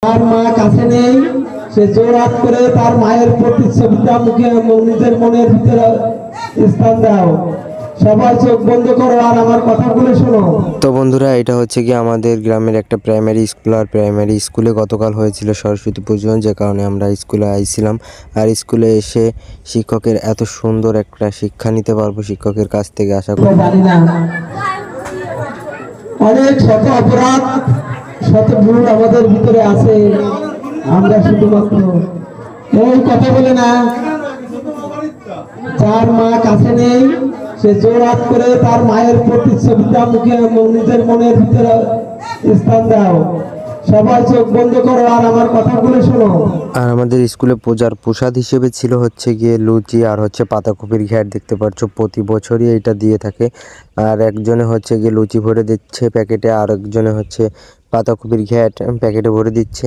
তার মা কাছে নেই, সে জোরাত করে তার মায়ের প্রতিচ্ছবিটা মুখে নিজের মনের ভিতরে স্থান দাও। সবাই চোখ বন্ধ করো আর আমার কথাগুলো শোনো। তো বন্ধুরা, এটা হচ্ছে কি আমাদের গ্রামের একটা প্রাইমারি স্কুল। আর প্রাইমারি স্কুলে গতকাল হয়েছিল সরস্বতী পুজো, যে কারণে আমরা স্কুলে আইছিলাম। আর স্কুলে এসে শিক্ষকের এত সুন্দর একটা শিক্ষা নিতে পারবো শিক্ষকের কাছ থেকে, আশা করি। জানি না, অনেক শত অপরাধ, শত ভুল আমাদের ভিতরে আছে। আমরা শুধুমাত্র এই কথা বলে না, যার মা কাছে নেই, সে জোরাত করে তার মায়ের প্রতিচ্ছবিটা মুখে নিজের মনের ভিতরে স্থান দাও। সবাই চোখ বন্ধ করো আর আমার কথাগুলো শোনো। আর আমাদের স্কুলে পূজার প্রসাদ হিসেবে ছিল হচ্ছে গিয়ে লুচি আর হচ্ছে পাতাকপির ঘ্যাট। দেখতে পাচ্ছ প্রতি বছরই এটা দিয়ে থাকে। আর একজনে হচ্ছে গিয়ে লুচি ভরে দিচ্ছে প্যাকেটে, আর একজনে হচ্ছে পাতাকপির ঘ্যাট প্যাকেটে ভরে দিচ্ছে।